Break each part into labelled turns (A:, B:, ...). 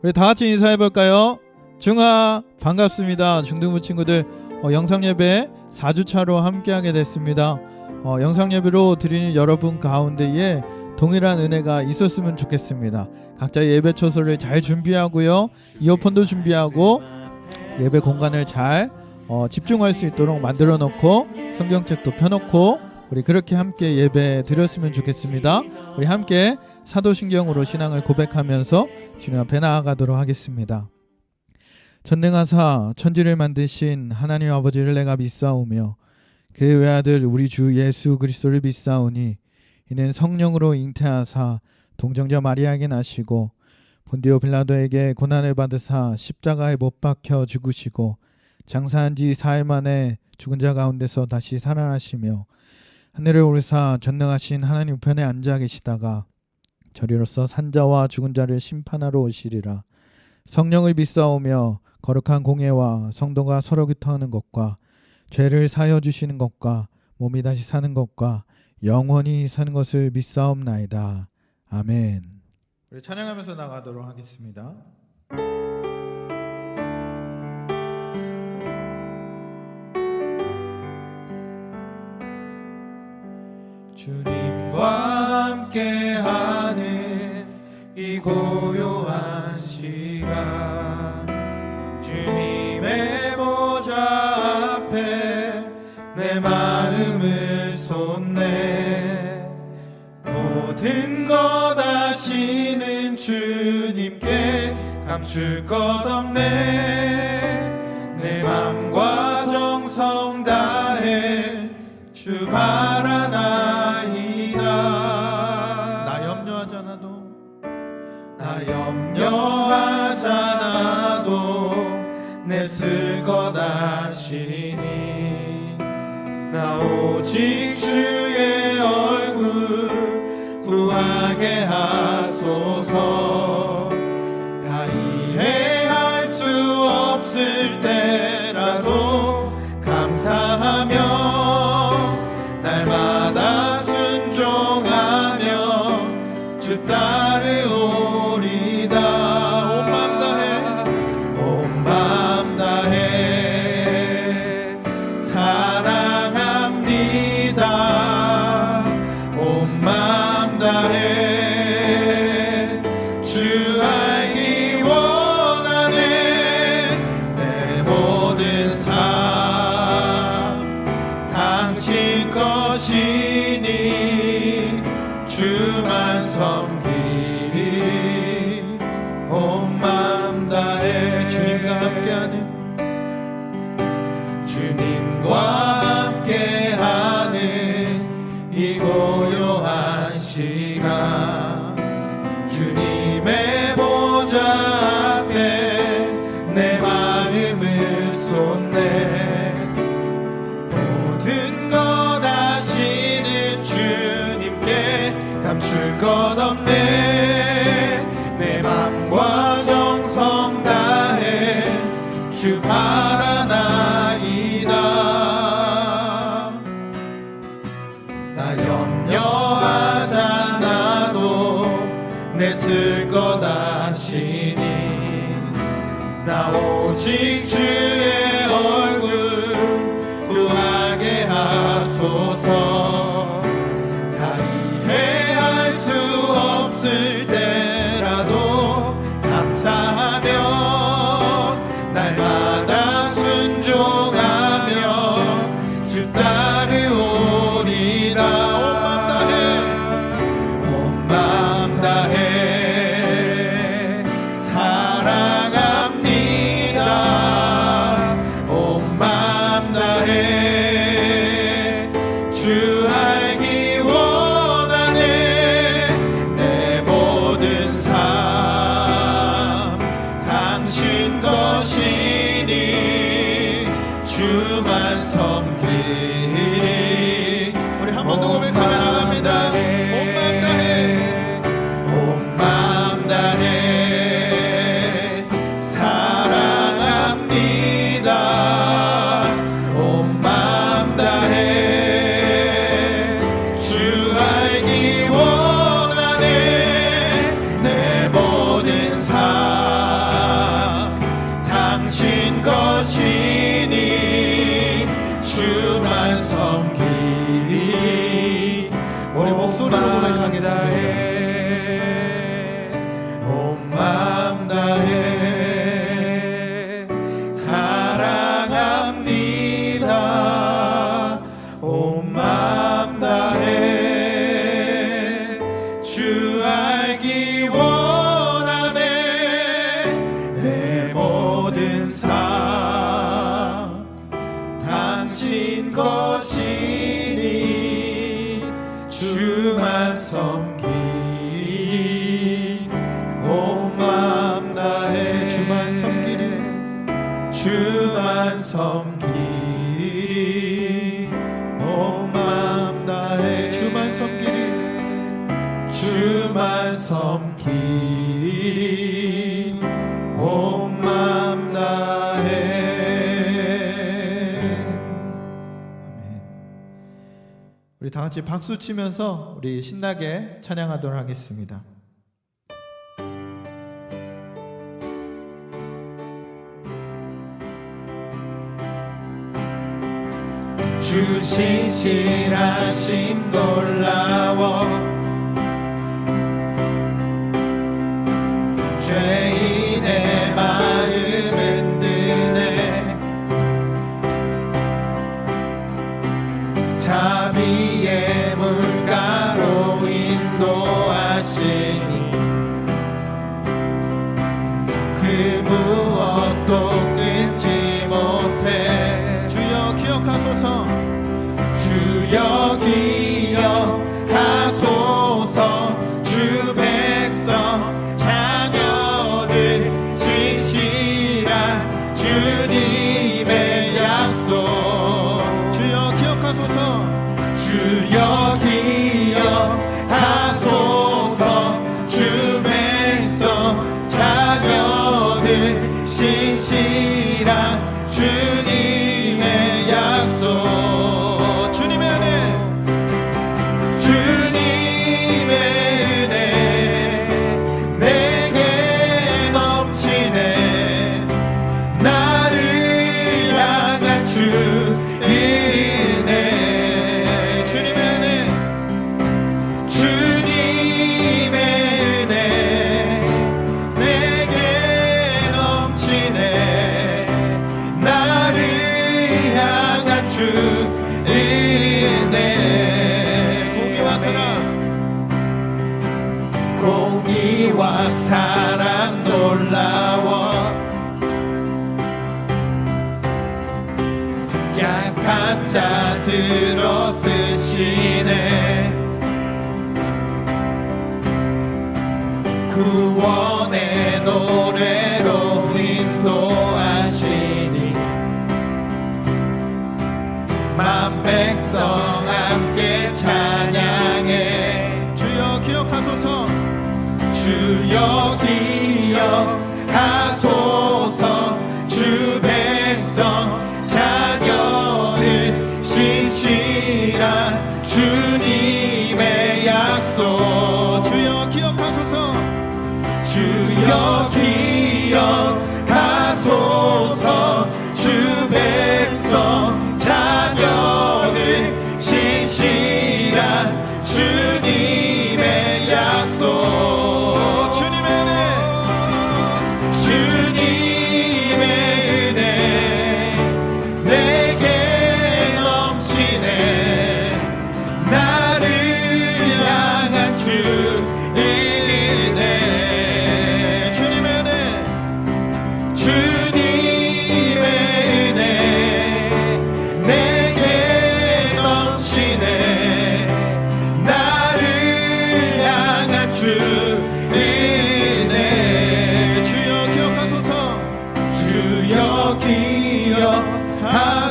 A: 우리 다 같이 인사해 볼까요? 중하 반갑습니다. 중등부 친구들 영상 예배 4주차로 함께하게 됐습니다. 영상 예배로 드리는 여러분 가운데에 동일한 은혜가 있었으면 좋겠습니다. 각자 예배 처소를 잘 준비하고요. 이어폰도 준비하고 예배 공간을 잘 집중할 수 있도록 만들어 놓고 성경책도 펴놓고 우리 그렇게 함께 예배 드렸으면 좋겠습니다. 우리 함께 사도신경으로 신앙을 고백하면서 주님 앞에 나아가도록 하겠습니다. 전능하사 천지를 만드신 하나님 아버지를 내가 믿사오며 그의 외아들 우리 주 예수 그리스도를 믿사오니 이는 성령으로 잉태하사 동정자 마리아에게 나시고 본디오 빌라도에게 고난을 받으사 십자가에 못 박혀 죽으시고 장사한 지 4일 만에 죽은 자 가운데서 다시 살아나시며 하늘을 오르사 전능하신 하나님 우편에 앉아 계시다가 저리로서 산자와 죽은 자를 심판하러 오시리라. 성령을 믿사오며 거룩한 공예와 성도가 서로 교통하는 것과 죄를 사하여 주시는 것과 몸이 다시 사는 것과 영원히 사는 것을 믿사옵나이다. 아멘. 우리 찬양하면서 나가도록 하겠습니다. 주님과 함께하는 이 고요한 시간 주님의 보좌 앞에 내 마음을 쏟네 모든 것 아시는 주님께 감출 것 없네 내 맘과 정성 다해 주 바라나이다 나 염려하잖아도 내 쓸 것 아시니 나 오직 주의 얼굴 구하게 하소서 다 이해할 수 없을 때라도 감사하며 날마다 순종하며 주 따르오리다 온 맘 다해 사랑합니다 온 맘 다해 주 알기 원하네 내 모든 삶 당신 것이니 주만 섬기리 온 맘 다해 주님과 함께하는 이 고요한 시간 주님의 보좌 앞에 내 마음을 쏟네 모든 것 아시는 주님께 감출 것 없네 내 맘과 정성 다해 주 바라나이다 나 염려하잖아도 내 쓸 것 아시니 나 오직 주의 얼굴 구하게 하소서 다 이해할 수 없을 때라도 감사하며 날마다 순종하며 주 따르오리라 온 맘 다해 사랑합니다 온 맘 다해 주 주만 섬기리 온 마음 다해 주만 섬기리 주만 섬기리 온 마음 다해. 아멘. 우리 다 같이 박수 치면서 우리 신나게 찬양하도록 하겠습니다.
B: 주 신실하심 놀라워 죄인의 마음은 드네 자비의 물가로 인도하시니 그 무엇도 끊지 못해.
A: 주여 기억하소서
B: 주여 기억하소서 주 백성 자녀들 신실한 주님의 약속.
A: 주여 기억하소서
B: 주여 기억하소서 주 백성 자녀들 신실한 주님의 약속.
A: 주님의 은혜
B: 주님의 은혜 내게 넘치네. 나를 향한 주의 은혜. 주님의 은혜 주님의 은혜 내게 넘치네. 나를 향한 주의 은혜. 공의와 사랑 놀라워 약한 자들어 쓰시네. 구원의 노래로 인도하시니 만 백성 함께 찬양해.
A: 주여 기억하소서
B: 주여 기억하소서 주 백성 자녀를 신실한 주님의 약속.
A: 주여 기억하소서
B: 주여 기억하소서 주 백성 자녀를 신실한 주님의 약속.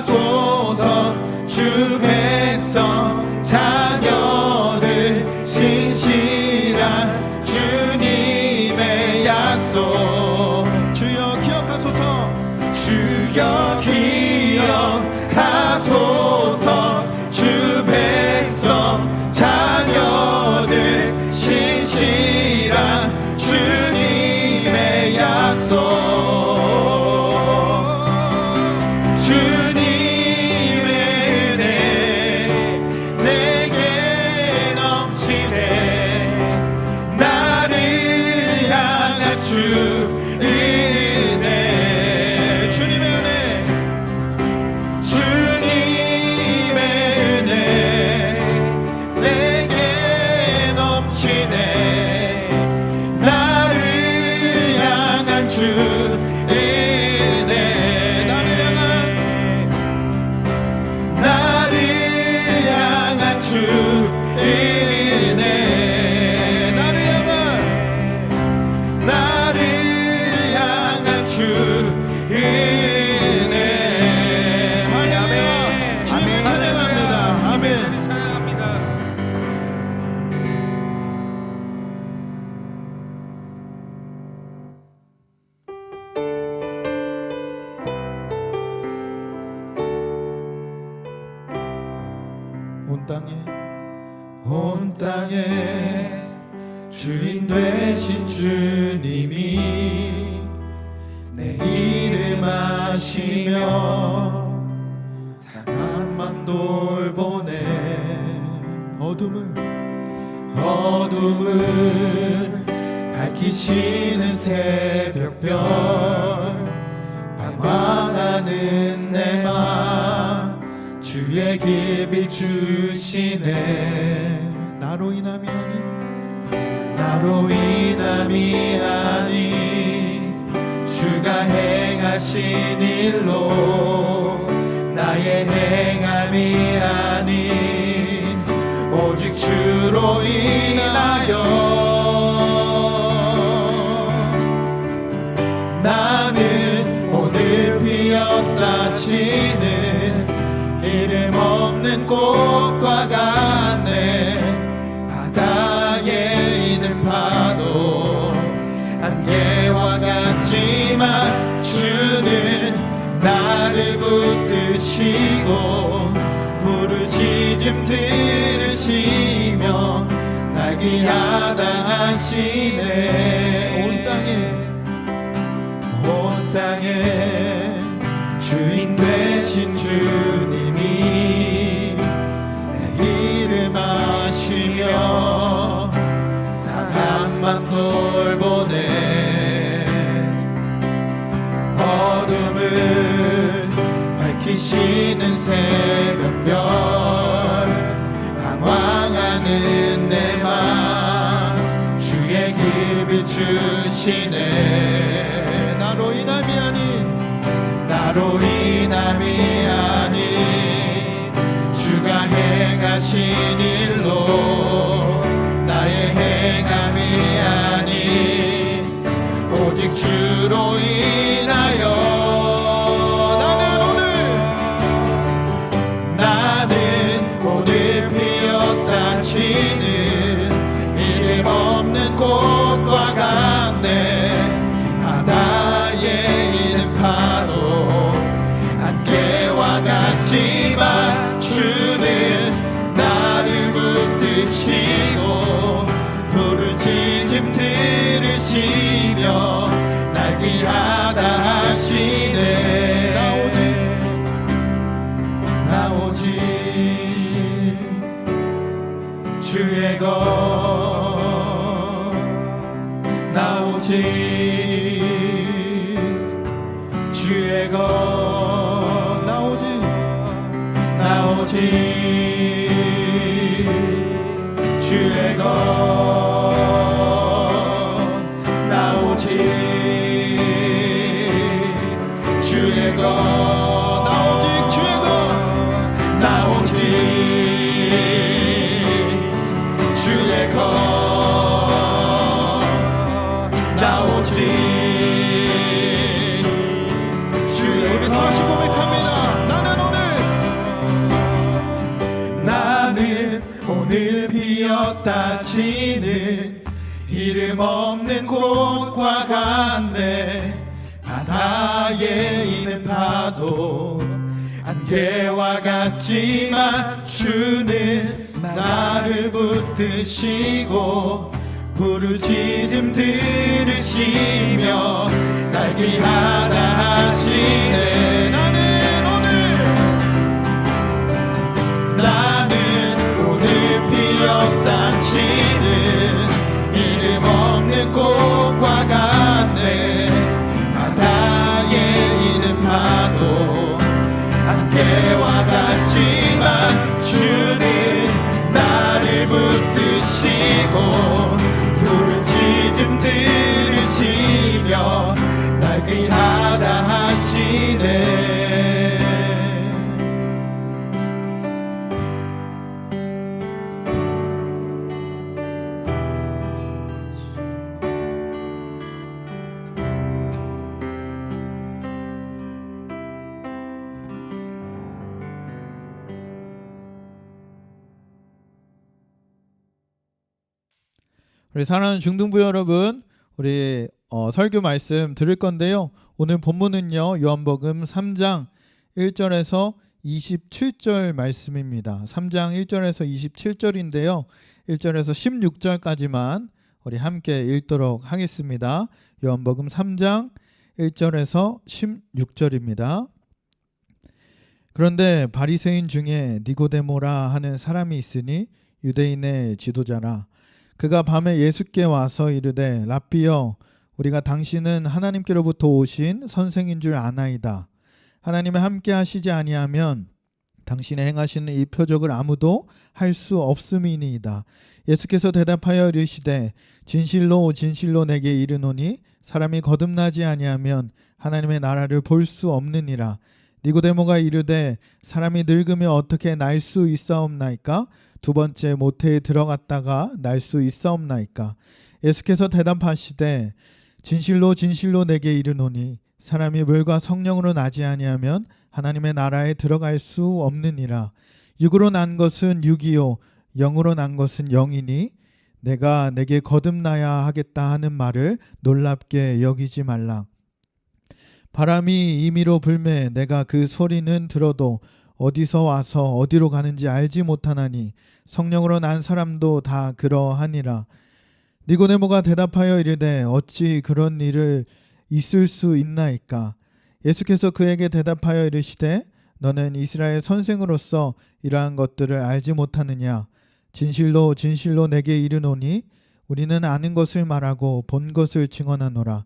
B: 기억하소서 주 백성 자녀들 신실한 주님의 약속.
A: 주여 기억하소서
B: 주여 기억하소서 주 백성 자녀들 신실한 주님의 약속. 은혜 온 땅에 주인 되신 주님이 내 이름 아시며 상한 맘 돌보네. 어둠을 밝히시는 새벽별 방황하는 내 맘 주의 길 비추시네. 나로 인함이 아니 주가 행하신 일로 나의 행함이 아닌 오직 주로 인하여 나는 오늘 피었다 치는 이름 없는 꽃과 같네. 바다에 있는 파도 안개와 같지만 주는 나를 붙드시고 부르짖음 들으시며 날 귀하다 하시네. 온 땅에 주인 되신 주님이 내 이름 아시며 상한 맘 돌보네. 어둠을 밝히시는 새벽별 방황하는 내 맘 주의 길 비추시네. 나로 인함이 아닌 주가 행하신 일로 나의 행함이 아닌 오직 주로 인하여 나는 오늘 피었다 치는 이름 없는 꽃과 같네. 바다에 있는 파도 안개와 같지만 주는 나를 붙드시고 부르짖음 들으시며 날 귀하다 하시네. 나 오직 주의 것, 나 오직 주의 것, 나 오직 주의 것, 나 오직 주의 것, 나 오직 주의 것, 나 오직 주의 것. 다시 고백합니다. 나는 오늘 피었다 치는 이름 없는 꽃과 같네. 바다에 있는 파도 안개와 같지만 주는 나를 붙드시고 부르짖음 들으시며 날 귀하다 하시네. 나는 오늘 피었다 치는 이름 없는 꽃과 같네. 바다에 있는 파도 안개와 같지만 주는 나를 붙드시고 부르짖음 들으시며 날 귀하다 하시네.
A: 우리 사랑하는 중등부 여러분, 우리 설교 말씀 들을 건데요. 오늘 본문은요, 요한복음 3장 1절에서 27절 말씀입니다. 3장 1절에서 27절인데요. 1절에서 16절까지만 우리 함께 읽도록 하겠습니다. 요한복음 3장 1절에서 16절입니다. 그런데 바리새인 중에 니고데모라 하는 사람이 있으니 유대인의 지도자라. 그가 밤에 예수께 와서 이르되 랍비여 우리가 당신은 하나님께로부터 오신 선생인 줄 아나이다. 하나님이 함께 하시지 아니하면 당신의 행하시는 이 표적을 아무도 할 수 없음이니이다. 예수께서 대답하여 이르시되 진실로 진실로 내게 이르노니 사람이 거듭나지 아니하면 하나님의 나라를 볼 수 없느니라. 니고데모가 이르되 사람이 늙으면 어떻게 날 수 있사옵나이까? 두 번째 모태에 들어갔다가 날 수 있사옵나이까? 예수께서 대답하시되 진실로 진실로 내게 이르노니 사람이 물과 성령으로 나지 아니하면 하나님의 나라에 들어갈 수 없느니라. 육으로 난 것은 육이요 영으로 난 것은 영이니 내가 내게 거듭나야 하겠다 하는 말을 놀랍게 여기지 말라. 바람이 임의로 불매 내가 그 소리는 들어도 어디서 와서 어디로 가는지 알지 못하나니 성령으로 난 사람도 다 그러하니라. 니고데모가 대답하여 이르되 어찌 그런 일을 있을 수 있나이까? 예수께서 그에게 대답하여 이르시되 너는 이스라엘 선생으로서 이러한 것들을 알지 못하느냐? 진실로 진실로 내게 이르노니 우리는 아는 것을 말하고 본 것을 증언하노라.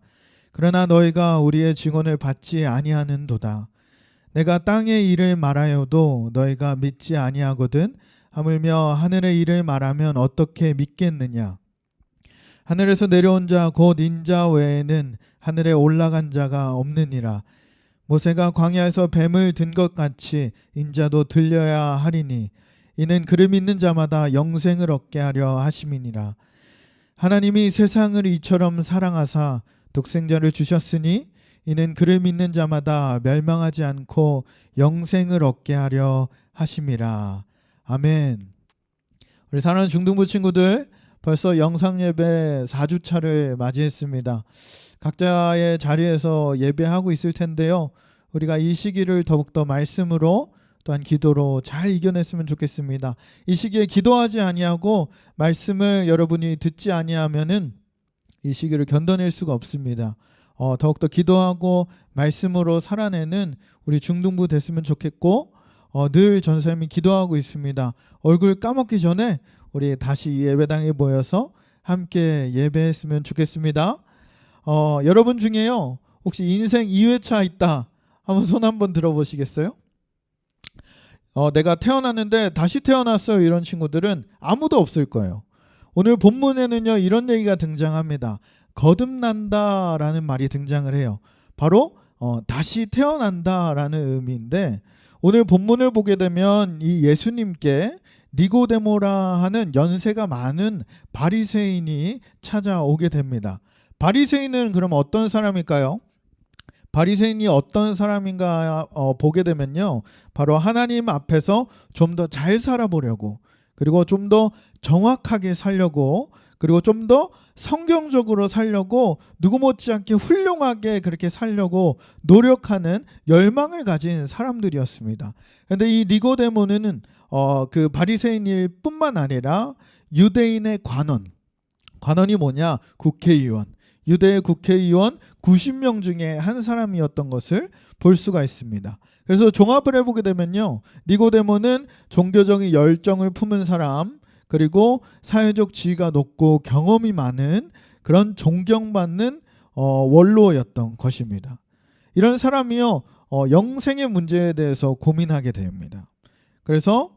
A: 그러나 너희가 우리의 증언을 받지 아니하는도다. 내가 땅의 일을 말하여도 너희가 믿지 아니하거든. 하물며 하늘의 일을 말하면 어떻게 믿겠느냐? 하늘에서 내려온 자 곧 인자 외에는 하늘에 올라간 자가 없느니라. 모세가 광야에서 뱀을 든 것 같이 인자도 들려야 하리니 이는 그를 믿는 자마다 영생을 얻게 하려 하심이니라. 하나님이 세상을 이처럼 사랑하사 독생자를 주셨으니 이는 그를 믿는 자마다 멸망하지 않고 영생을 얻게 하려 하심이라. 아멘. 우리 사랑하는 중등부 친구들, 벌써 영상예배 4주차를 맞이했습니다. 각자의 자리에서 예배하고 있을 텐데요. 우리가 이 시기를 더욱더 말씀으로 또한 기도로 잘 이겨냈으면 좋겠습니다. 이 시기에 기도하지 아니하고 말씀을 여러분이 듣지 아니하면은 이 시기를 견뎌낼 수가 없습니다. 더욱더 기도하고 말씀으로 살아내는 우리 중등부 됐으면 좋겠고, 늘 전사님이 기도하고 있습니다. 얼굴 까먹기 전에 우리 다시 예배당에 모여서 함께 예배했으면 좋겠습니다. 여러분 중에요 혹시 인생 2회차 있다 한번 손 한번 들어보시겠어요? 내가 태어났는데 다시 태어났어요 이런 친구들은 아무도 없을 거예요. 오늘 본문에는요 이런 얘기가 등장합니다. 거듭난다라는 말이 등장을 해요. 바로 다시 태어난다라는 의미인데, 오늘 본문을 보게 되면 이 예수님께 니고데모라 하는 연세가 많은 바리새인이 찾아오게 됩니다. 바리새인은 그럼 어떤 사람일까요? 바리새인이 어떤 사람인가 보게 되면요, 바로 하나님 앞에서 좀 더 잘 살아보려고, 그리고 좀 더 정확하게 살려고, 그리고 좀 더 성경적으로 살려고, 누구 못지않게 훌륭하게 그렇게 살려고 노력하는 열망을 가진 사람들이었습니다. 그런데 이 니고데모는 그 바리새인일 뿐만 아니라 유대인의 관원이 뭐냐? 국회의원. 유대의 국회의원 90명 중에 한 사람이었던 것을 볼 수가 있습니다. 그래서 종합을 해보게 되면요, 니고데모는 종교적인 열정을 품은 사람, 그리고 사회적 지위가 높고 경험이 많은 그런 존경받는 원로였던 것입니다. 이런 사람이요 영생의 문제에 대해서 고민하게 됩니다. 그래서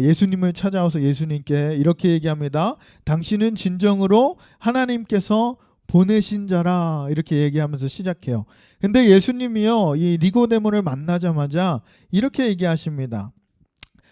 A: 예수님을 찾아와서 예수님께 이렇게 얘기합니다. 당신은 진정으로 하나님께서 보내신 자라, 이렇게 얘기하면서 시작해요. 근데 예수님이요 이 니고데모를 만나자마자 이렇게 얘기하십니다.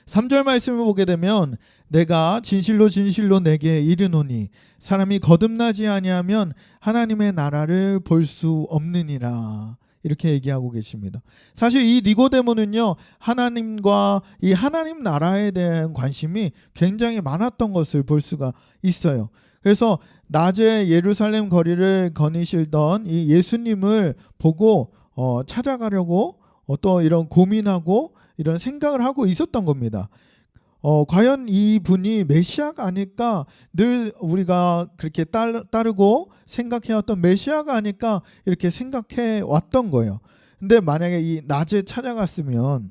A: 3절 말씀을 보게 되면 내가 진실로 진실로 내게 이르노니 사람이 거듭나지 아니하면 하나님의 나라를 볼 수 없느니라, 이렇게 얘기하고 계십니다. 사실 이 니고데모는요 하나님과 이 하나님 나라에 대한 관심이 굉장히 많았던 것을 볼 수가 있어요. 그래서 낮에 예루살렘 거리를 거니시던 이 예수님을 보고 찾아가려고 또 이런 고민하고 이런 생각을 하고 있었던 겁니다. 과연 이 분이 메시아가 아닐까, 늘 우리가 그렇게 따르고 생각해왔던 메시아가 아닐까 이렇게 생각해 왔던 거예요. 근데 만약에 이 낮에 찾아갔으면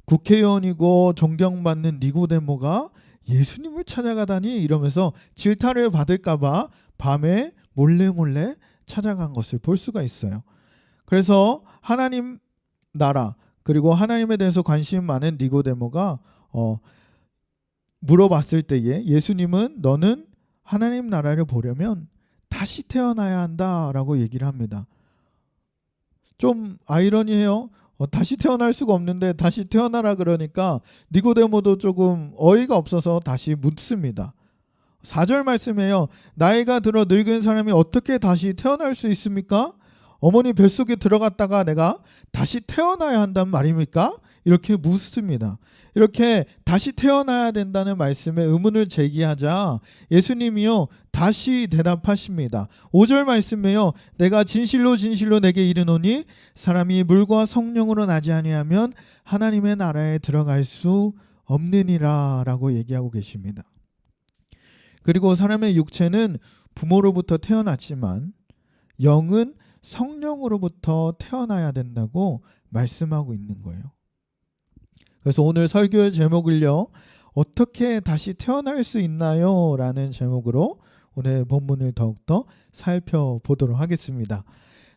A: 국회의원이고 존경받는 니고데모가 예수님을 찾아가다니 이러면서 질타를 받을까봐 밤에 몰래 찾아간 것을 볼 수가 있어요. 그래서 하나님 나라 그리고 하나님에 대해서 관심 많은 니고데모가 물어봤을 때에 예수님은 너는 하나님 나라를 보려면 다시 태어나야 한다라고 얘기를 합니다. 좀 아이러니해요. 다시 태어날 수가 없는데 다시 태어나라 그러니까 니고데모도 조금 어이가 없어서 다시 묻습니다. 4절 말씀에요. 나이가 들어 늙은 사람이 어떻게 다시 태어날 수 있습니까? 어머니 뱃속에 들어갔다가 내가 다시 태어나야 한단 말입니까? 이렇게 묻습니다. 이렇게 다시 태어나야 된다는 말씀에 의문을 제기하자 예수님이요 다시 대답하십니다. 5절 말씀에요. 내가 진실로 내게 이르노니 사람이 물과 성령으로 나지 아니하면 하나님의 나라에 들어갈 수 없느니라 라고 얘기하고 계십니다. 그리고 사람의 육체는 부모로부터 태어났지만 영은 성령으로부터 태어나야 된다고 말씀하고 있는 거예요. 그래서 오늘 설교의 제목을요, 어떻게 다시 태어날 수 있나요? 라는 제목으로 오늘 본문을 더욱더 살펴보도록 하겠습니다.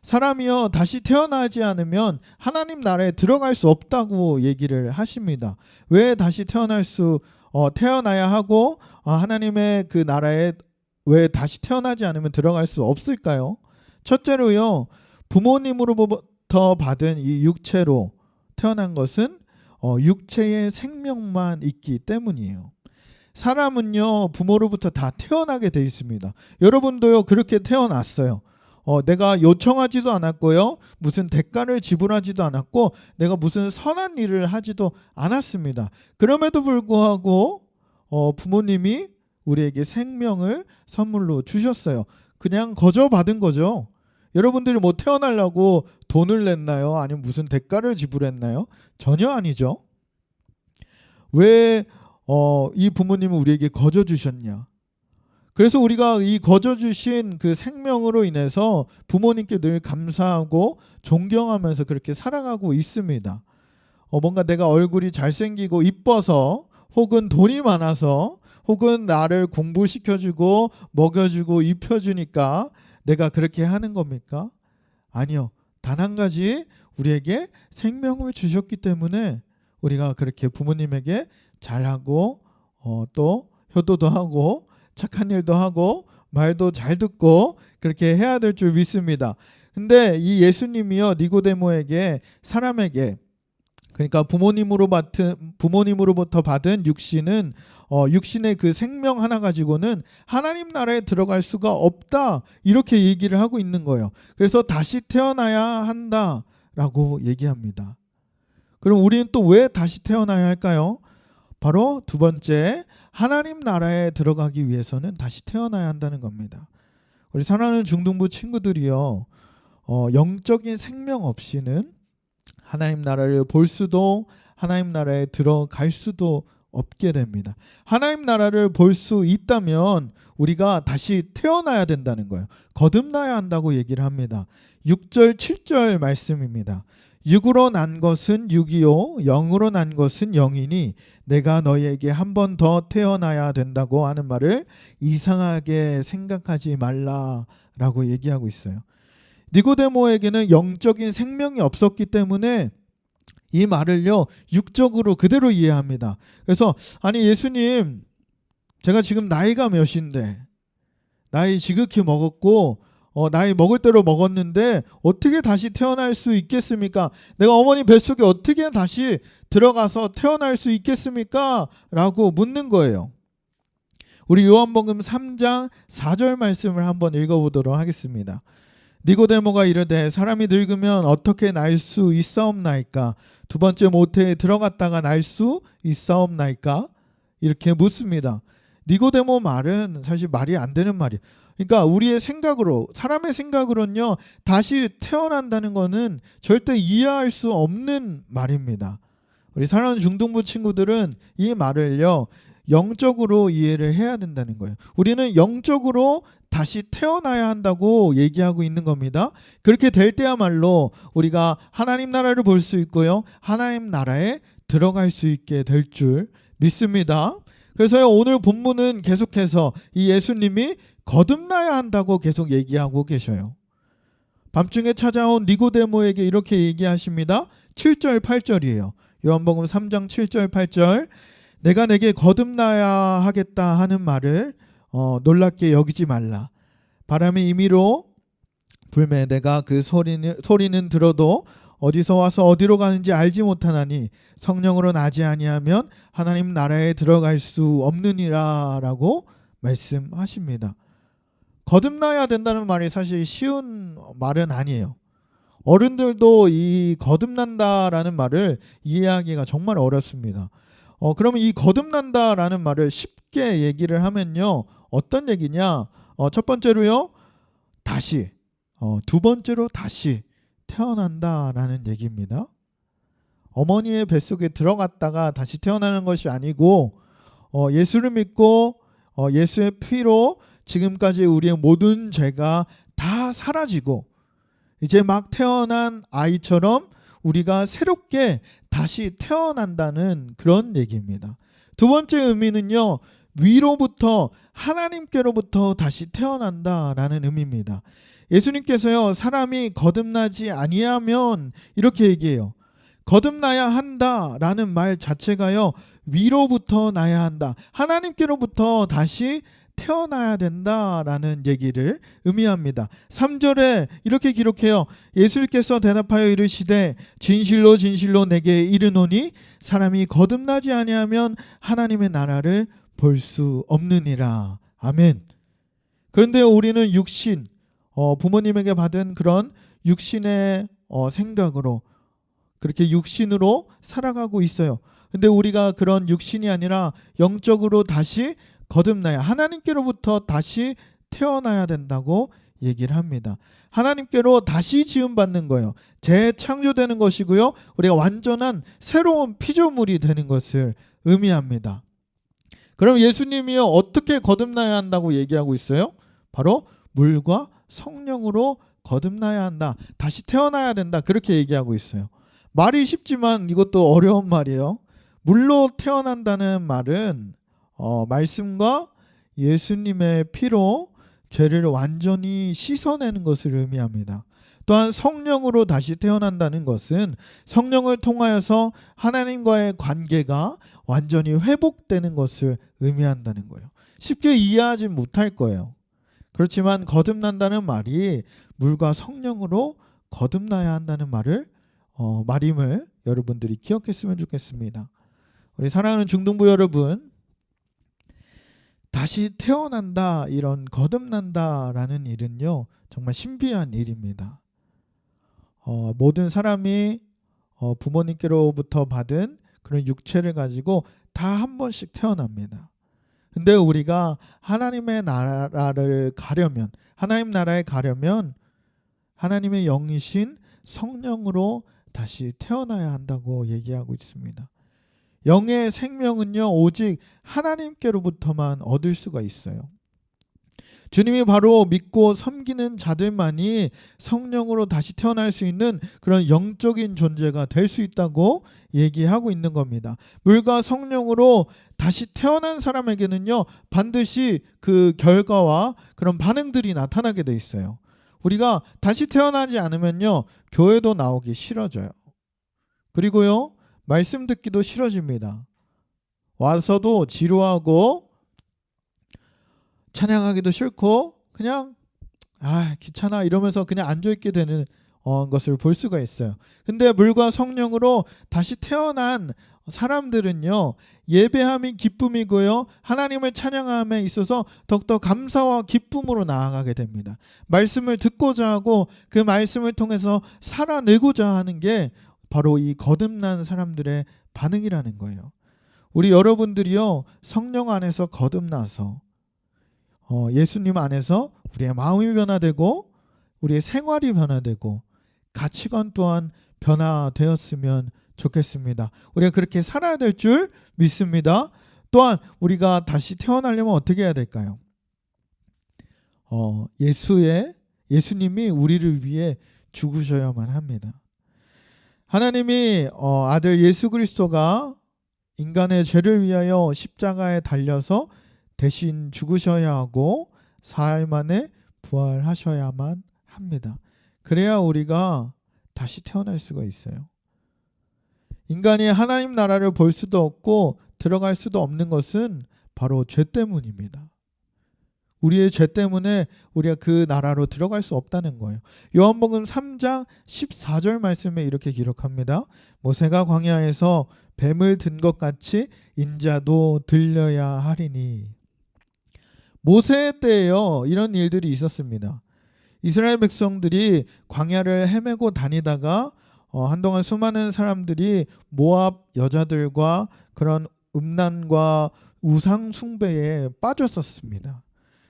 A: 사람이요 다시 태어나지 않으면 하나님 나라에 들어갈 수 없다고 얘기를 하십니다. 왜 다시 태어나야 하고 하나님의 그 나라에 왜 다시 태어나지 않으면 들어갈 수 없을까요? 첫째로요, 부모님으로부터 받은 이 육체로 태어난 것은 육체의 생명만 있기 때문이에요. 사람은요 부모로부터 다 태어나게 돼 있습니다. 여러분도요 그렇게 태어났어요. 내가 요청하지도 않았고요, 무슨 대가를 지불하지도 않았고, 내가 무슨 선한 일을 하지도 않았습니다. 그럼에도 불구하고 부모님이 우리에게 생명을 선물로 주셨어요. 그냥 거저 받은 거죠. 여러분들이 뭐 태어나려고 돈을 냈나요? 아니면 무슨 대가를 지불했나요? 전혀 아니죠. 왜 이 부모님은 우리에게 거저 주셨냐? 그래서 우리가 이 거저 주신 그 생명으로 인해서 부모님께 늘 감사하고 존경하면서 그렇게 살아가고 있습니다. 뭔가 내가 얼굴이 잘생기고 이뻐서, 혹은 돈이 많아서, 혹은 나를 공부시켜주고 먹여주고 입혀주니까 내가 그렇게 하는 겁니까? 아니요. 단 한 가지, 우리에게 생명을 주셨기 때문에 우리가 그렇게 부모님에게 잘하고 또 효도도 하고 착한 일도 하고 말도 잘 듣고 그렇게 해야 될 줄 믿습니다. 근데 이 예수님이요 니고데모에게, 사람에게, 그러니까 부모님으로부터 받은 육신은 육신의 그 생명 하나 가지고는 하나님 나라에 들어갈 수가 없다, 이렇게 얘기를 하고 있는 거예요. 그래서 다시 태어나야 한다라고 얘기합니다. 그럼 우리는 또 왜 다시 태어나야 할까요? 바로 두 번째, 하나님 나라에 들어가기 위해서는 다시 태어나야 한다는 겁니다. 우리 사랑하는 중등부 친구들이요, 영적인 생명 없이는 하나님 나라를 볼 수도 하나님 나라에 들어갈 수도 없게 됩니다. 하나님 나라를 볼 수 있다면 우리가 다시 태어나야 된다는 거예요. 거듭나야 한다고 얘기를 합니다. 6절 7절 말씀입니다. 육으로 난 것은 육이요 영으로 난 것은 영이니 내가 너희에게 한 번 더 태어나야 된다고 하는 말을 이상하게 생각하지 말라라고 얘기하고 있어요. 니고데모에게는 영적인 생명이 없었기 때문에 이 말을요 육적으로 그대로 이해합니다. 그래서 아니 예수님, 제가 지금 나이가 몇인데, 나이 지극히 먹었고 나이 먹을 대로 먹었는데 어떻게 다시 태어날 수 있겠습니까? 내가 어머니 뱃속에 어떻게 다시 들어가서 태어날 수 있겠습니까? 라고 묻는 거예요. 우리 요한복음 3장 4절 말씀을 한번 읽어보도록 하겠습니다. 니고데모가 이르되 사람이 늙으면 어떻게 날 수 있사옵나이까? 두 번째 모태에 들어갔다가 날 수 있사옵나이까? 이렇게 묻습니다. 니고데모 말은 사실 말이 안 되는 말이에요. 그러니까 우리의 생각으로, 사람의 생각으로는요 다시 태어난다는 거는 절대 이해할 수 없는 말입니다. 우리 사랑하는 중등부 친구들은 이 말을요, 영적으로 이해를 해야 된다는 거예요. 우리는 영적으로 다시 태어나야 한다고 얘기하고 있는 겁니다. 그렇게 될 때야말로 우리가 하나님 나라를 볼 수 있고요, 하나님 나라에 들어갈 수 있게 될 줄 믿습니다. 그래서 오늘 본문은 계속해서 이 예수님이 거듭나야 한다고 계속 얘기하고 계셔요. 밤중에 찾아온 니고데모에게 이렇게 얘기하십니다. 7절 8절이에요. 요한복음 3장 7절 8절. 내가 내게 거듭나야 하겠다 하는 말을 놀랍게 여기지 말라. 바람이 임의로 불매 내가 그 소리는 들어도 어디서 와서 어디로 가는지 알지 못하나니 성령으로 나지 아니하면 하나님 나라에 들어갈 수 없느니라 라고 말씀하십니다. 거듭나야 된다는 말이 사실 쉬운 말은 아니에요. 어른들도 이 거듭난다라는 말을 이해하기가 정말 어렵습니다. 그러면 이 거듭난다라는 말을 쉽게 얘기를 하면요, 어떤 얘기냐? 첫 번째로요, 다시, 두 번째로 다시 태어난다라는 얘기입니다. 어머니의 뱃속에 들어갔다가 다시 태어나는 것이 아니고 예수를 믿고 예수의 피로 지금까지 우리의 모든 죄가 다 사라지고 이제 막 태어난 아이처럼 우리가 새롭게 다시 태어난다는 그런 얘기입니다. 두 번째 의미는요, 위로부터 하나님께로부터 다시 태어난다라는 의미입니다. 예수님께서요, 사람이 거듭나지 아니하면 이렇게 얘기해요. 거듭나야 한다라는 말 자체가요, 위로부터 나야 한다, 하나님께로부터 다시 태어나야 된다라는 얘기를 의미합니다. 3절에 이렇게 기록해요. 예수께서 대답하여 이르시되 진실로 진실로 내게 이르노니 사람이 거듭나지 아니하면 하나님의 나라를 볼 수 없느니라. 아멘. 그런데 우리는 육신, 부모님에게 받은 그런 육신의 생각으로 그렇게 육신으로 살아가고 있어요. 근데 우리가 그런 육신이 아니라 영적으로 다시 거듭나야, 하나님께로부터 다시 태어나야 된다고 얘기를 합니다. 하나님께로 다시 지음받는 거예요. 재창조되는 것이고요, 우리가 완전한 새로운 피조물이 되는 것을 의미합니다. 그럼 예수님이요, 어떻게 거듭나야 한다고 얘기하고 있어요? 바로 물과 성령으로 거듭나야 한다, 다시 태어나야 된다, 그렇게 얘기하고 있어요. 말이 쉽지만 이것도 어려운 말이에요. 물로 태어난다는 말은 말씀과 예수님의 피로 죄를 완전히 씻어내는 것을 의미합니다. 또한 성령으로 다시 태어난다는 것은 성령을 통하여서 하나님과의 관계가 완전히 회복되는 것을 의미한다는 거예요. 쉽게 이해하지 못할 거예요. 그렇지만 거듭난다는 말이 물과 성령으로 거듭나야 한다는 말임을 여러분들이 기억했으면 좋겠습니다. 우리 사랑하는 중등부 여러분, 다시 태어난다, 이런 거듭난다라는 일은요, 정말 신비한 일입니다. 모든 사람이 부모님께로부터 받은 그런 육체를 가지고 다 한 번씩 태어납니다. 근데 우리가 하나님의 나라를 가려면, 하나님 나라에 가려면 하나님의 영이신 성령으로 다시 태어나야 한다고 얘기하고 있습니다. 영의 생명은요, 오직 하나님께로부터만 얻을 수가 있어요. 주님이 바로 믿고 섬기는 자들만이 성령으로 다시 태어날 수 있는 그런 영적인 존재가 될 수 있다고 얘기하고 있는 겁니다. 물과 성령으로 다시 태어난 사람에게는요, 반드시 그 결과와 그런 반응들이 나타나게 돼 있어요. 우리가 다시 태어나지 않으면요, 교회도 나오기 싫어져요. 그리고요, 말씀 듣기도 싫어집니다. 와서도 지루하고 찬양하기도 싫고 그냥 귀찮아 이러면서 그냥 앉아있게 되는 것을 볼 수가 있어요. 근데 물과 성령으로 다시 태어난 사람들은요, 예배함이 기쁨이고요, 하나님을 찬양함에 있어서 더욱더 감사와 기쁨으로 나아가게 됩니다. 말씀을 듣고자 하고 그 말씀을 통해서 살아내고자 하는 게 바로 이 거듭난 사람들의 반응이라는 거예요. 우리 여러분들이요, 성령 안에서 거듭나서 예수님 안에서 우리의 마음이 변화되고 우리의 생활이 변화되고 가치관 또한 변화되었으면 좋겠습니다. 우리가 그렇게 살아야 될 줄 믿습니다. 또한 우리가 다시 태어나려면 어떻게 해야 될까요? 예수님이 우리를 위해 죽으셔야만 합니다. 하나님이 아들 예수 그리스도가 인간의 죄를 위하여 십자가에 달려서 대신 죽으셔야 하고 사흘 만에 부활하셔야만 합니다. 그래야 우리가 다시 태어날 수가 있어요. 인간이 하나님 나라를 볼 수도 없고 들어갈 수도 없는 것은 바로 죄 때문입니다. 우리의 죄 때문에 우리가 그 나라로 들어갈 수 없다는 거예요. 요한복음 3장 14절 말씀에 이렇게 기록합니다. 모세가 광야에서 뱀을 든 것 같이 인자도 들려야 하리니. 모세 때에요, 이런 일들이 있었습니다. 이스라엘 백성들이 광야를 헤매고 다니다가 한동안 수많은 사람들이 모압 여자들과 그런 음란과 우상 숭배에 빠졌었습니다.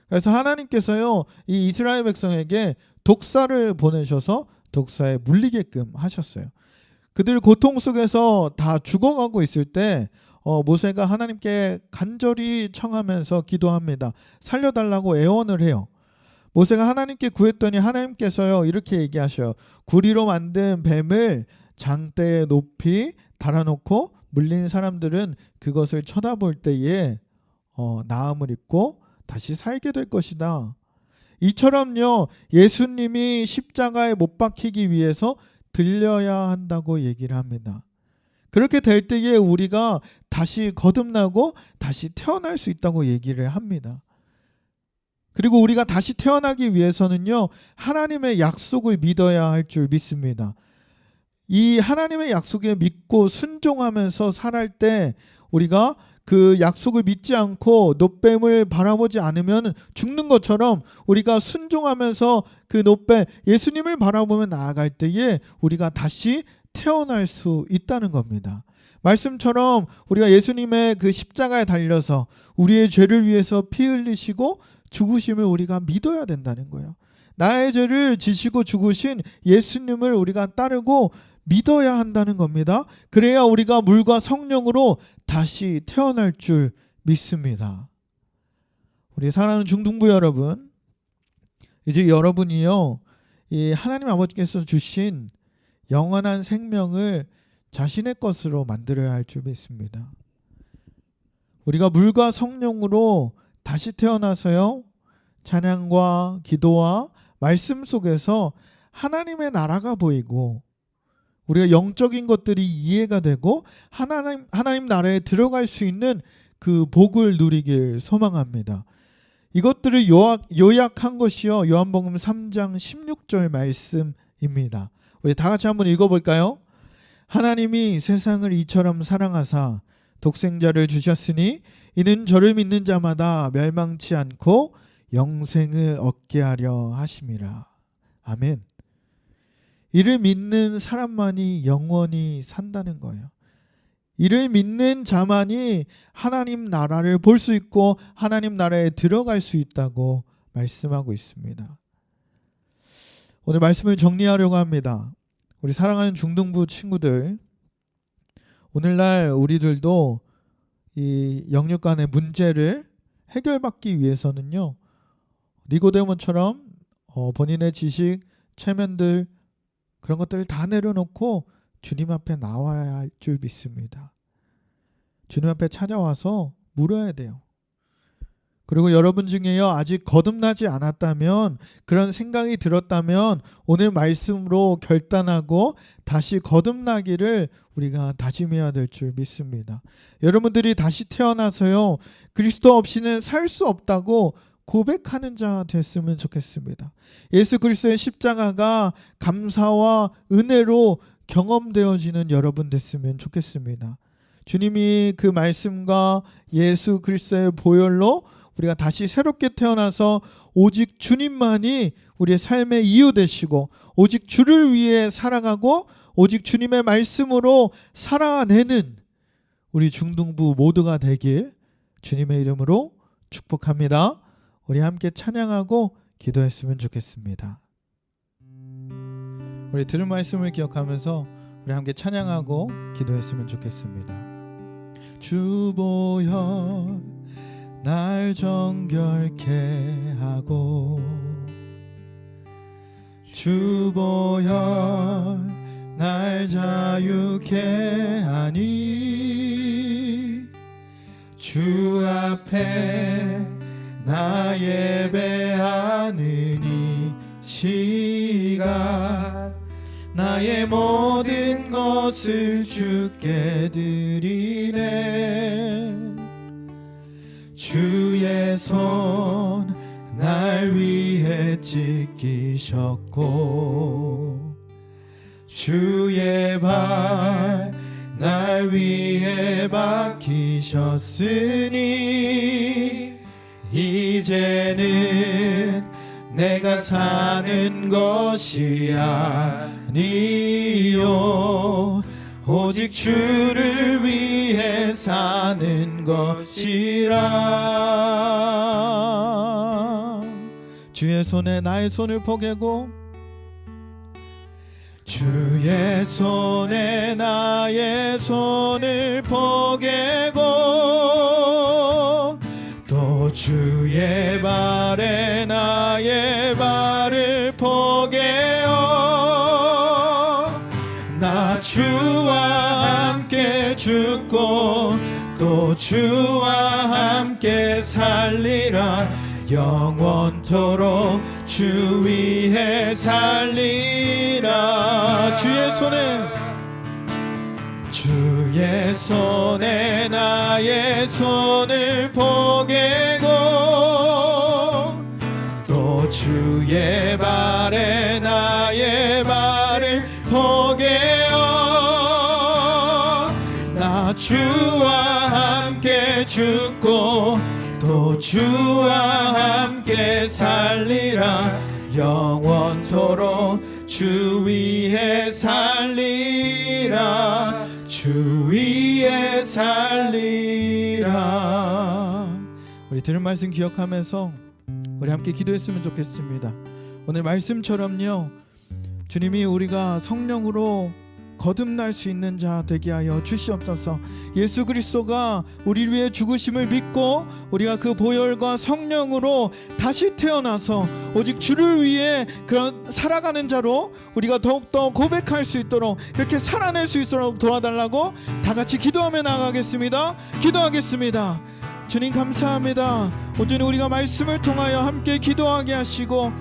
A: 그래서 하나님께서요, 이 이스라엘 백성에게 독사를 보내셔서 독사에 물리게끔 하셨어요. 그들 고통 속에서 다 죽어가고 있을 때 모세가 하나님께 간절히 청하면서 기도합니다. 살려달라고 애원을 해요. 모세가 하나님께 구했더니 하나님께서요 이렇게 얘기하셔요. 구리로 만든 뱀을 장대에 높이 달아놓고 물린 사람들은 그것을 쳐다볼 때에 나음을 입고 다시 살게 될 것이다. 이처럼요 예수님이 십자가에 못 박히기 위해서 들려야 한다고 얘기를 합니다. 그렇게 될 때에 우리가 다시 거듭나고 다시 태어날 수 있다고 얘기를 합니다. 그리고 우리가 다시 태어나기 위해서는요 하나님의 약속을 믿어야 할 줄 믿습니다. 이 하나님의 약속에 믿고 순종하면서 살할 때 우리가 그 약속을 믿지 않고 놋뱀을 바라보지 않으면 죽는 것처럼 우리가 순종하면서 그 놋뱀 예수님을 바라보며 나아갈 때에 우리가 다시 태어날 수 있다는 겁니다. 말씀처럼 우리가 예수님의 그 십자가에 달려서 우리의 죄를 위해서 피 흘리시고 죽으심을 우리가 믿어야 된다는 거예요. 나의 죄를 지시고 죽으신 예수님을 우리가 따르고 믿어야 한다는 겁니다. 그래야 우리가 물과 성령으로 다시 태어날 줄 믿습니다. 우리 사랑하는 중등부 여러분, 이제 여러분이요 이 하나님 아버지께서 주신 영원한 생명을 자신의 것으로 만들어야 할 줄 믿습니다. 우리가 물과 성령으로 다시 태어나서요 찬양과 기도와 말씀 속에서 하나님의 나라가 보이고 우리가 영적인 것들이 이해가 되고 하나님 나라에 들어갈 수 있는 그 복을 누리길 소망합니다. 이것들을 요약한 것이요 요한복음 3장 16절 말씀입니다. 우리 다 같이 한번 읽어볼까요? 하나님이 세상을 이처럼 사랑하사 독생자를 주셨으니 이는 저를 믿는 자마다 멸망치 않고 영생을 얻게 하려 하심이라. 아멘. 이를 믿는 사람만이 영원히 산다는 거예요. 이를 믿는 자만이 하나님 나라를 볼 수 있고 하나님 나라에 들어갈 수 있다고 말씀하고 있습니다. 오늘 말씀을 정리하려고 합니다. 우리 사랑하는 중등부 친구들, 오늘날 우리들도 이 영육 간의 문제를 해결받기 위해서는요 니고데모처럼 본인의 지식, 체면들 그런 것들을 다 내려놓고 주님 앞에 나와야 할 줄 믿습니다. 주님 앞에 찾아와서 물어야 돼요. 그리고 여러분 중에요 아직 거듭나지 않았다면, 그런 생각이 들었다면 오늘 말씀으로 결단하고 다시 거듭나기를 우리가 다짐해야 될 줄 믿습니다. 여러분들이 다시 태어나서요 그리스도 없이는 살 수 없다고 고백하는 자 됐으면 좋겠습니다. 예수 그리스도의 십자가가 감사와 은혜로 경험되어지는 여러분 됐으면 좋겠습니다. 주님이 그 말씀과 예수 그리스도의 보혈로 우리가 다시 새롭게 태어나서 오직 주님만이 우리의 삶의 이유 되시고 오직 주를 위해 살아가고 오직 주님의 말씀으로 살아내는 우리 중등부 모두가 되길 주님의 이름으로 축복합니다. 우리 함께 찬양하고 기도했으면 좋겠습니다. 우리 들은 말씀을 기억하면서 우리 함께 찬양하고 기도했으면 좋겠습니다. 주보혈 날 정결케 하고 주보혈 날 자유케 하니 주 앞에 나 예배하는 이 시간 나의 모든 것을 주께 드리네. 주의 손 날 위해 찢기셨고 주의 발 날 위해 박히셨으니 이제는 내가 사는 것이 아니요 오직 주를 위해 사는 것이라. 주의 손에 나의 손을 포개고 주의 손에 나의 손을 포개고 또 주의 발에 나의 발을 포개어 나 주와 함께 죽고 또 주와 함께 살리라. 영원토록 주 위에 살리라. 주의 손에 나의 손을 포개고 또 주의 발에 나의 발을 포개어 나 주와 함께 죽고 또 주와 함께 살리라. 영원토록 주 위에 살리라. 주 위에 살리라. 우리 들은 말씀 기억하면서 우리 함께 기도했으면 좋겠습니다. 오늘 말씀처럼요 주님이 우리가 성령으로 거듭날 수 있는 자 되게 하여 주시옵소서. 예수 그리스도가 우리 위해 죽으심을 믿고 우리가 그 보혈과 성령으로 다시 태어나서 오직 주를 위해 그런 살아가는 자로 우리가 더욱더 고백할 수 있도록 이렇게 살아낼 수 있도록 도와달라고 다 같이 기도하며 나가겠습니다. 기도하겠습니다. 주님 감사합니다. 온전히 우리가 말씀을 통하여 함께 기도하게 하시고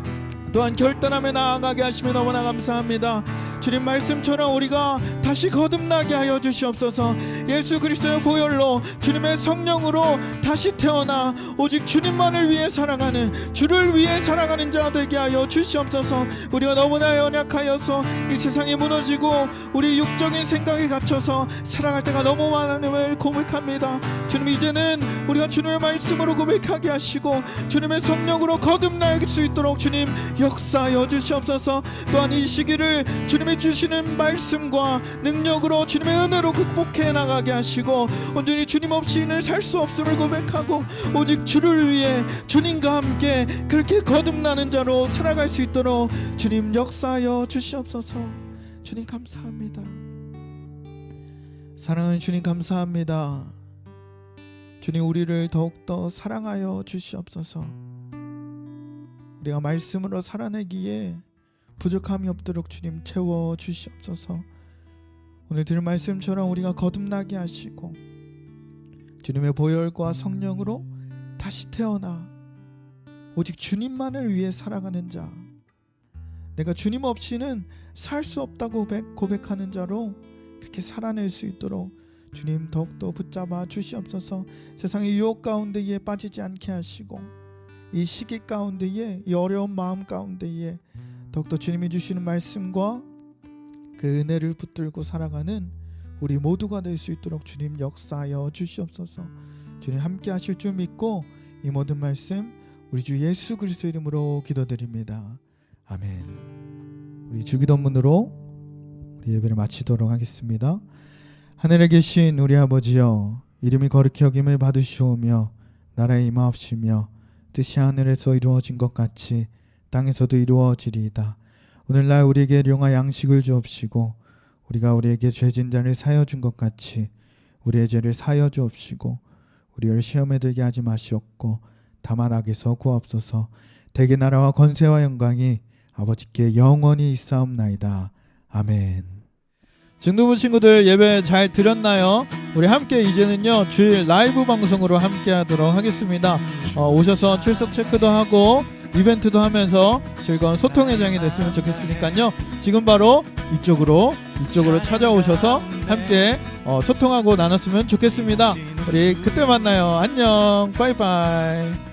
A: 또한 결단하며 나아가게 하시면 너무나 감사합니다. 주님 말씀처럼 우리가 다시 거듭나게 하여 주시옵소서. 예수 그리스도의 보혈로 주님의 성령으로 다시 태어나 오직 주님만을 위해 살아가는 주를 위해 살아가는 자 되게 하여 주시옵소서. 우리가 너무나 연약하여서 이 세상이 무너지고 우리 육적인 생각에 갇혀서 살아갈 때가 너무 많음을 고백합니다. 주님 이제는 우리가 주님의 말씀으로 고백하게 하시고 주님의 성령으로 거듭날 수 있도록 주님 역사하여 주시옵소서. 또한 이 시기를 주님이 주시는 말씀과 능력으로 주님의 은혜로 극복해 나가게 하시고 온전히 주님 없이는 살 수 없음을 고백하고 오직 주를 위해 주님과 함께 그렇게 거듭나는 자로 살아갈 수 있도록 주님 역사하여 주시옵소서. 주님 감사합니다. 사랑하는 주님 감사합니다. 주님 우리를 더욱더 사랑하여 주시옵소서. 우리가 말씀으로 살아내기에 부족함이 없도록 주님 채워 주시옵소서. 오늘 들은 말씀처럼 우리가 거듭나게 하시고 주님의 보혈과 성령으로 다시 태어나 오직 주님만을 위해 살아가는 자, 내가 주님 없이는 살 수 없다고 고백하는 자로 그렇게 살아낼 수 있도록 주님 더욱더 붙잡아 주시옵소서. 세상의 유혹 가운데에 빠지지 않게 하시고 이 시기 가운데에 이 어려운 마음 가운데에 더욱더 주님이 주시는 말씀과 그 은혜를 붙들고 살아가는 우리 모두가 될 수 있도록 주님 역사하여 주시옵소서. 주님 함께 하실 줄 믿고 이 모든 말씀 우리 주 예수 그리스도 이름으로 기도드립니다. 아멘. 우리 주기도문으로 우리 예배를 마치도록 하겠습니다. 하늘에 계신 우리 아버지여, 이름이 거룩히 여김을 받으시오며 나라에 임하옵시며 뜻이 하늘에서 이루어진 것 같이 땅에서도 이루어지리이다. 오늘날 우리에게 일용할 양식을 주옵시고 우리가 우리에게 죄진 자를 사여 준 것 같이 우리의 죄를 사여 주옵시고 우리를 시험에 들게 하지 마시옵고 다만 악에서 구하옵소서. 대개 나라와 권세와 영광이 아버지께 영원히 있사옵나이다. 아멘. 중등부 친구들 예배 잘 드렸나요? 우리 함께 이제는요 주일 라이브 방송으로 함께 하도록 하겠습니다. 오셔서 출석 체크도 하고 이벤트도 하면서 즐거운 소통의 장이 됐으면 좋겠으니까요. 지금 바로 이쪽으로 찾아오셔서 함께 소통하고 나눴으면 좋겠습니다. 우리 그때 만나요. 안녕. 빠이빠이.